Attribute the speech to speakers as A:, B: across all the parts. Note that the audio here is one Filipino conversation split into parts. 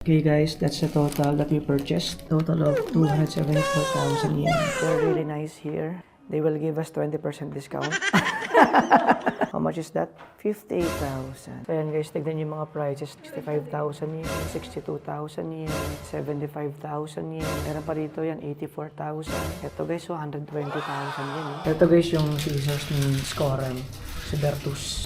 A: Okay guys, that's the total that we purchased. Total of 274,000 yen. They're really nice here. They will give us 20% discount. How much is that? 58,000. So yan guys, tignan niyo yung mga prices. 65,000 yen, 62,000 yen, 75,000 yen. Meron pa rito yan, 84,000. Ito guys, 120,000 yen. Ito guys yung scissors ni Scoren, si Bertus.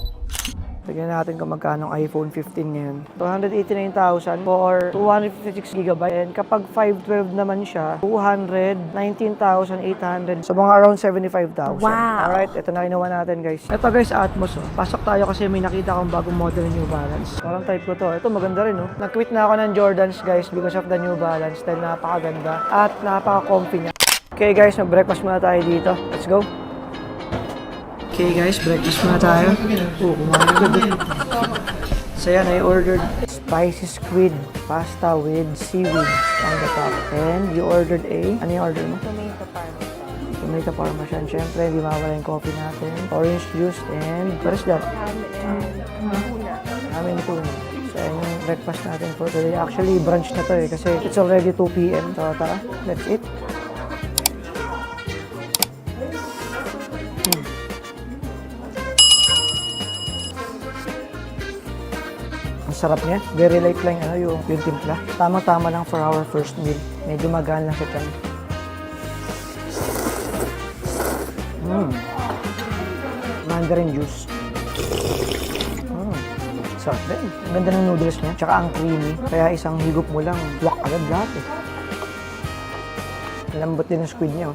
A: Tignan natin kung magkano ang iPhone 15 ngayon. 289,000 for 256GB. And kapag 512 naman siya, 219,800. So mga around 75,000.
B: Wow!
A: Alright, ito na kinuha natin guys. Ito guys, Atmos. Oh. Pasok tayo kasi may nakita akong bagong model ng New Balance. Parang type ko to. Ito maganda rin. Oh. Nag-quit na ako ng Jordans guys because of the New Balance. Dahil napakaganda at napaka-comfy niya. Okay guys, mag-breakfast muna tayo dito. Let's go! Okay guys, breakfast muna tayo. Kumain agad. So yan, I ordered spicy squid pasta with seaweed on the top. And you ordered a, ano yung order mo?
B: Tomato parmesan.
A: Tomato parmesan. Siyempre, hindi mawala yung coffee natin. Orange juice and, what is that? Ramen tuna. So yan yung breakfast natin for today. Actually, brunch na to kasi it's already 2 p.m. So tara, let's eat. Sarap niya. Very light lang yung timpla. Tama-tama lang for our first meal. Medyo magaan lang sa tiyan. Mandarin juice. Sarap din. Ang ganda ng noodles niya. Tsaka ang creamy. Kaya isang higup mo lang, wak agad lahat eh. Lambot din ng squid niya.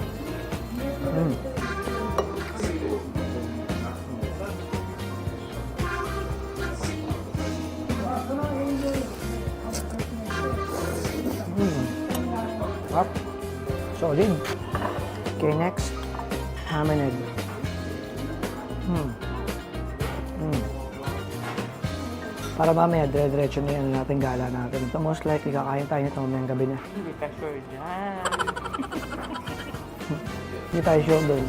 A: Up. Solid. Okay, next. Ham and egg. Para mamaya, dire-diretso na yan natin gala natin. So most likely, kakain tayo nito mamayang gabi na.
B: Hindi ka sure dyan.
A: Hindi tayo sure doon.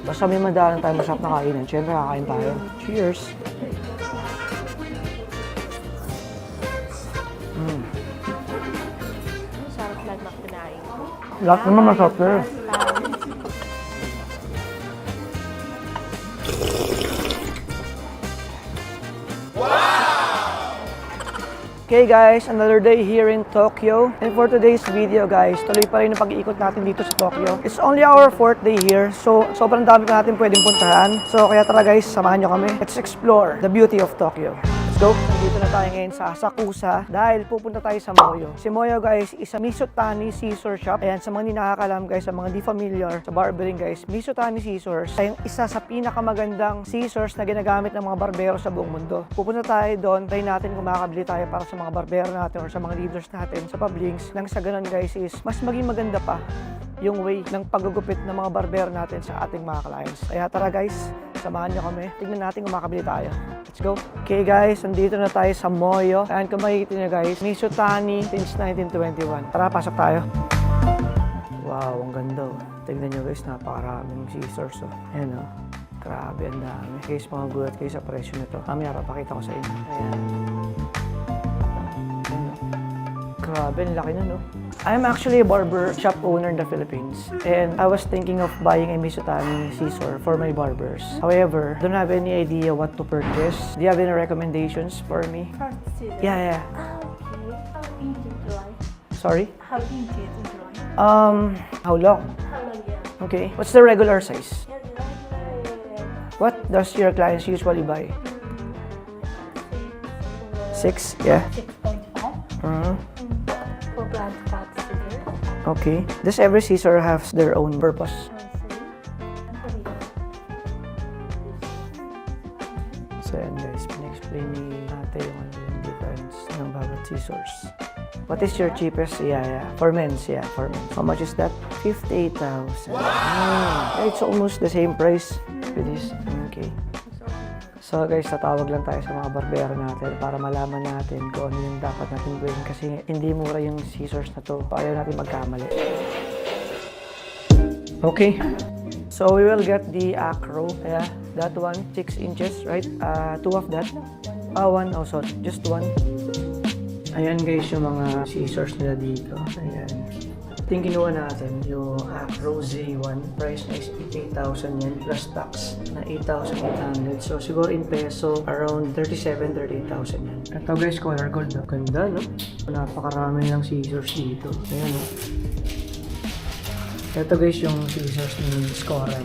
A: Basta may madalang tayo masarap na kainan. Siyempre, kakain tayo. Cheers!
B: Sarap lang na kinain.
A: Lahat naman masarap pero. Okay guys, another day here in Tokyo. And for today's video guys, tuloy pa rin ang pag-iikot natin dito sa Tokyo. It's only our 4th day here, so sobrang dami pa natin pwedeng puntahan. So kaya tara guys, samahan nyo kami. Let's explore the beauty of Tokyo. Let's go! Nandito na tayo ngayon sa Asakusa dahil pupunta tayo sa Moyo. Si Moyo guys, is a Mizutani Scissor Shop. Ayan, sa mga hindi nakakalam guys, sa mga di familiar sa barbering guys, Mizutani Scissors ay isa sa pinakamagandang scissors na ginagamit ng mga barbero sa buong mundo. Pupunta tayo doon, try natin kung makakabili tayo para sa mga barbero natin or sa mga leaders natin sa Publinks. Nang sa ganun guys is mas maging maganda pa yung way ng paggugupit ng mga barbero natin sa ating mga clients. Kaya tara guys, samahan nyo kami. Tignan natin kung makakabili tayo. Let's go! Okay guys, nandito na tayo sa Moyo. Ayan, kung makikita nyo guys, Mizutani since 1921. Tara, pasok tayo. Wow, ang ganda. Tignan nyo guys, napakaraming scissors. Ayan o. Grabe, ang dami. Guys, mga gulat kayo sa presyo nito. Mamaya, papakita ko sa inyo. Ayan. Grabe, ang laki na no. I'm actually a barber shop owner in the Philippines. And I was thinking of buying a Mizutani scissor for my barbers. However, don't have any idea what to purchase. Do you have any recommendations for me? Yeah.
B: Okay. How easy to dry?
A: Sorry?
B: How easy to dry?
A: How long?
B: How long yan?
A: Okay. What's the regular size?
B: Yan, regular.
A: What does your clients usually buy? 6? Yeah.
B: 6.5. For plant cut scissors.
A: Okay. Does every scissor have their own purpose? So yan guys, pina-explain ni ate yung difference ng bawat scissors. What is your cheapest? Yeah. For men's, yeah. For men's. How much is that? 58,000. Yeah, it's almost the same price with this. Okay. So guys, tatawag lang tayo sa mga barbero natin para malaman natin kung ano yung dapat natin gawin kasi hindi mura yung scissors na to. Ayaw natin magkamali. Okay. So we will get the acro. Yeah, that one, 6 inches, right? 2 of that. One, oh sorry, just one. Ayan guys yung mga scissors nila dito. Ayan. Ito yung kinuha natin, yung Acro Z1. Price na is 8,000 yan plus tax na 8,800. So siguro in peso, around 37,000-38,000 yan. Ito guys, color gold. Ganda, no? Napakarami ng scissors dito. Ayan, no? Ito guys yung scissors ni Scoran.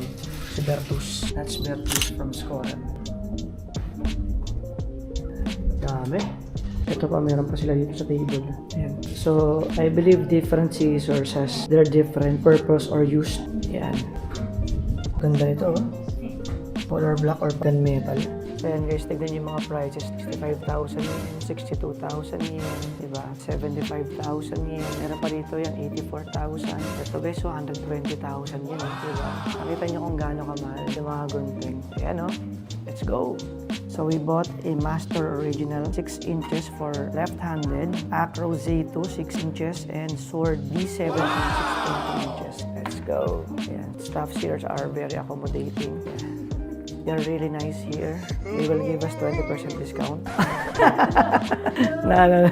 A: Si Bertus. That's Bertus from Scoran. Dami. Ito pa, meron pa sila dito sa table. Ayan. So, I believe different scissors has their different purpose or use. Ayan. Ganda nito, oh. Polar black or gunmetal. Ayan guys, tignan yung mga prices. 65,000 yen, 62,000 yen, diba? 75,000 yen. Meron pa dito yan, 84,000. Ito guys, 120,000 yen, diba? Nakita nyo kung gaano kamahal yung mga gunting. Ayan, oh. Let's go! So we bought a Master Original 6 inches for left-handed, Acro Z2 6 inches, and Sword D7 6.2 inches. Let's go. Ayan. Staff shears are very accommodating. Ayan. They're really nice here. They will give us 20% discount. No.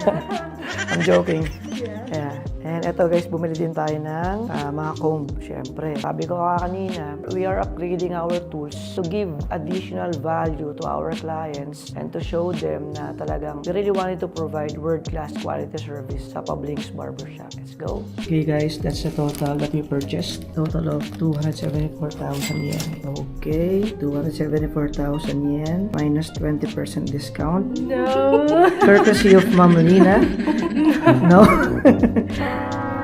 A: I'm joking. Yeah. And eto guys, bumili din tayo ng mga comb, syempre. Sabi ko kanina, we are upgrading our tools to give additional value to our clients and to show them na talagang we really wanted to provide world-class quality service sa Pablings Barbershop. Let's go. Okay guys, that's the total that we purchased. Total of 274,000 yen. Okay, 274,000 yen minus 20% discount.
B: No.
A: Courtesy of Ma'am Lina. No?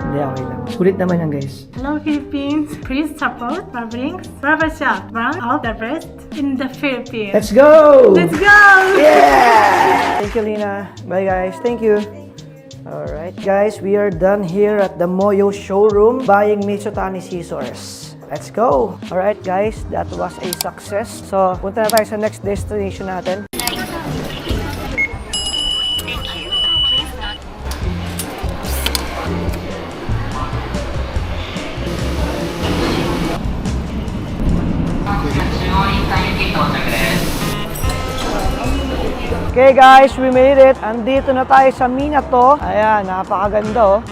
A: Hindi, okay lang. Sulit naman yan, guys.
B: Hello Philippines, please support Pablings Barbershop, one of the best in the Philippines.
A: Let's go!
B: Let's go!
A: Yeah! Thank you, Lina. Bye, guys. Thank you. Alright, guys. We are done here at the Moyo showroom buying Mitsutani scissors. Let's go! Alright, guys. That was a success. So, punta na tayo sa next destination natin. Okay guys, we made it. Andito na tayo sa Minato. Ayan, napakaganda oh.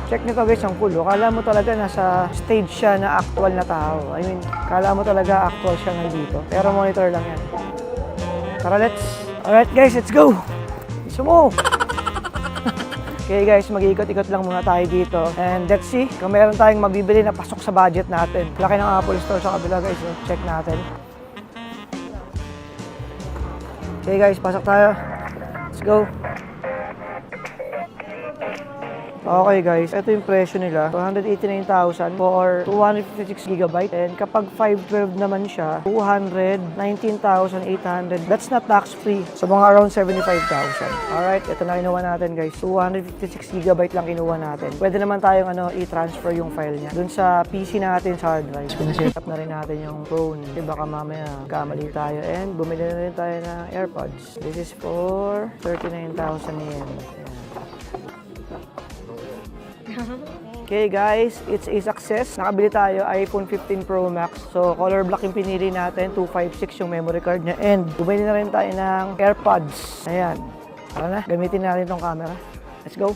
A: Check nito guys, ang cool oh. Kala mo talaga nasa stage siya na actual na tao. I mean, kala mo talaga actual siya nandito. Pero monitor lang yan. Tara, let's. Alright guys, let's go. Gusto mo. Okay guys, mag-iikot-ikot lang muna tayo dito. And let's see kung meron tayong mabibili na pasok sa budget natin. Laki ng Apple Store sa kabila guys. Oh. Check natin. Okay guys, pasok tayo. Let's go. Okay guys, ito yung presyo nila. 289,000 for 256GB. And kapag 512 naman siya, 219,800. That's not tax-free. So mga around 75,000. Alright, ito na kinuha natin guys. 256GB lang kinuha natin. Pwede naman tayong i-transfer yung file niya dun sa PC natin sa hard drive. Pinaset up na rin natin yung phone. Kasi baka mamaya kamali tayo. And bumili na rin tayo ng AirPods. This is for 39,000 yen. Okay guys, it's a success. Nakabili tayo iPhone 15 Pro Max. So color black yung pinili natin, 256 yung memory card niya. And bumili na rin tayo ng AirPods. Ayan. Tara na, gamitin natin itong camera. Let's go.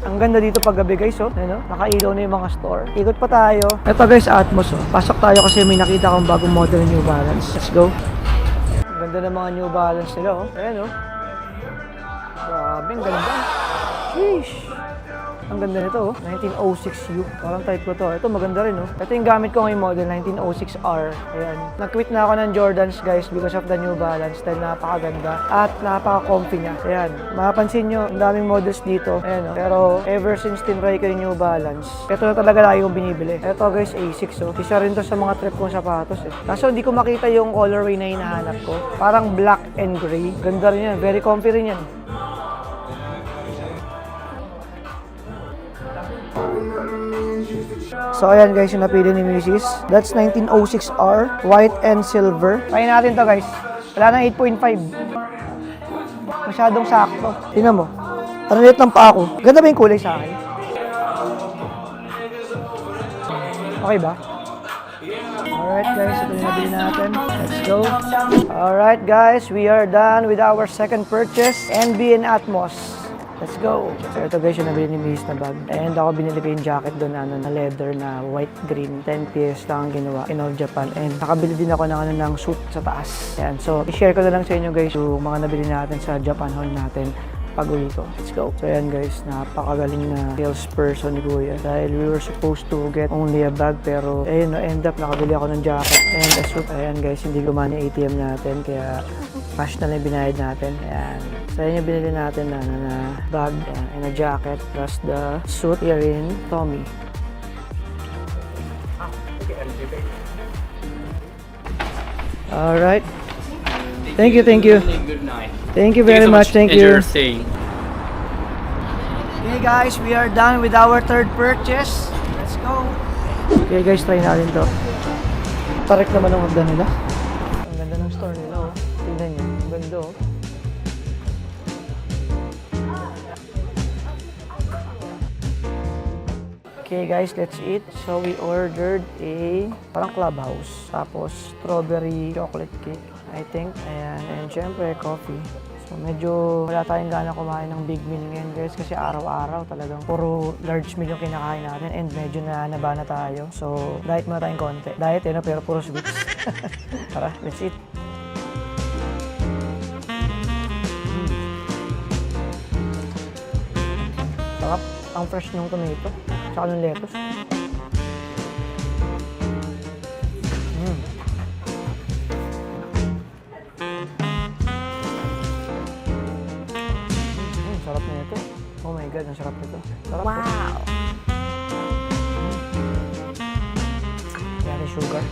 A: Ang ganda dito pag gabi guys, oh. Ano? Nakailaw na yung mga store. Ikot pa tayo. Ito guys, Atmos, oh. Pasok tayo kasi may nakita akong bagong model New Balance. Let's go. Ang ganda ng mga New Balance nila, oh. Ayan, oh. Grabe, ang ganda. Sheesh. Ang ganda nito, oh. 1906U. Parang type ko to. Ito maganda rin, oh. Ito yung gamit ko ngayong model, 1906R. Ayan. Nag-quit na ako ng Jordans, guys, because of the New Balance. Dahil napakaganda at napaka-comfy niya. Ayan. Mapapansin nyo, ang daming models dito. Ayan, oh. Pero ever since tinry ko yung New Balance, ito na talaga lagi kong binibili. Ito, guys, A6, oh. Isa rin to sa mga trip kong sapatos, eh. Kaso hindi ko makita yung colorway na hinahanap ko. Parang black and gray. Ganda rin yan. Very comfy rin yan. So ayan guys, yung napili ni Mrs. That's 1906R, white and silver. Try natin to guys. Wala nang 8.5. Masyadong sakto. Tingnan mo. Parang liit ng paa ko. Ganda ba yung kulay sa akin? Okay ba? Alright. Alright guys, ito yung nabili natin. Let's go. Alright guys, we are done with our second purchase, NB and Atmos. Let's go! So ito guys yung nabili ni Miss na bag. And ako binili ko yung jacket doon na leather na white green. 10 PS lang ang ginawa in all Japan. And nakabili din ako ng suit sa taas. Yan. So i-share ko na lang sa inyo guys yung mga nabili natin sa Japan haul natin pag-uwi ko. Let's go! So ayan guys, napakagaling na salesperson ni Kuya. Dahil we were supposed to get only a bag pero ayun, end up nakabili ako ng jacket and a suit. Ayan guys, hindi gumana yung ATM natin kaya cash na lang binayad natin. Ayan. So yun yung binili natin na bag and a jacket plus the suit here in Tommy. Alright. Thank you, thank you.
C: Good night.
A: Thank you very much, thank
C: Enjoy
A: you.
C: your staying.
A: Okay guys, we are done with our third purchase. Let's go. Okay guys, try natin to. Tarik naman ang hagdan nila. Ang ganda ng store nila, oh. Tingnan nyo, ang ganda, oh. Okay guys, let's eat. So we ordered a parang clubhouse. Tapos strawberry chocolate cake, I think. Ayan, and syempre coffee. So medyo wala tayong gana kumain ng big meal ngayon guys kasi araw-araw talagang puro large meal yung kinakain natin and medyo nabana tayo. So diet muna tayong konti. Diet no, pero puro sweets. Tara, let's eat. Sarap. Ang fresh ng tomato. Tsaka ng lettuce. Sarap na ito. Oh my God, ang sarap nito. Sarap. Wow! Yan sugar.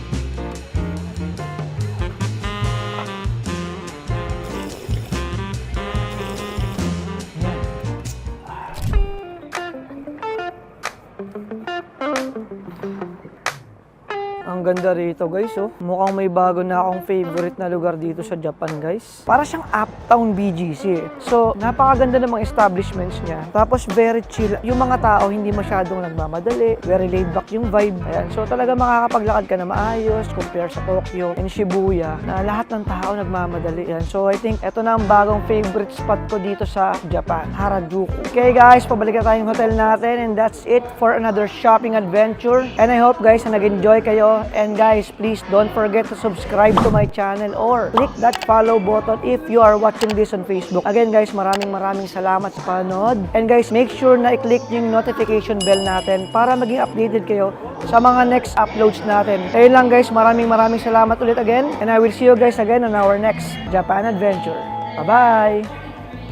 A: Ang ganda rito guys, oh. Mukhang may bago na akong favorite na lugar dito sa Japan guys. Para siyang Uptown BGC eh. So, napakaganda ng mga establishments niya. Tapos very chill. Yung mga tao hindi masyadong nagmamadali. Very laid back yung vibe. Ayan. So, talaga makakapaglakad ka na maayos compare sa Tokyo and Shibuya na lahat ng tao nagmamadali. Ayan. So, I think ito na ang bagong favorite spot ko dito sa Japan. Harajuku. Okay guys, pabalik na tayong hotel natin and that's it for another shopping adventure. And I hope guys na nag-enjoy kayo. And guys, please don't forget to subscribe to my channel or click that follow button if you are watching this on Facebook. Again guys, maraming salamat sa panood. And guys, make sure na i-click yung notification bell natin para maging updated kayo sa mga next uploads natin. Ayun lang guys, maraming salamat ulit again. And I will see you guys again on our next Japan adventure. Bye-bye!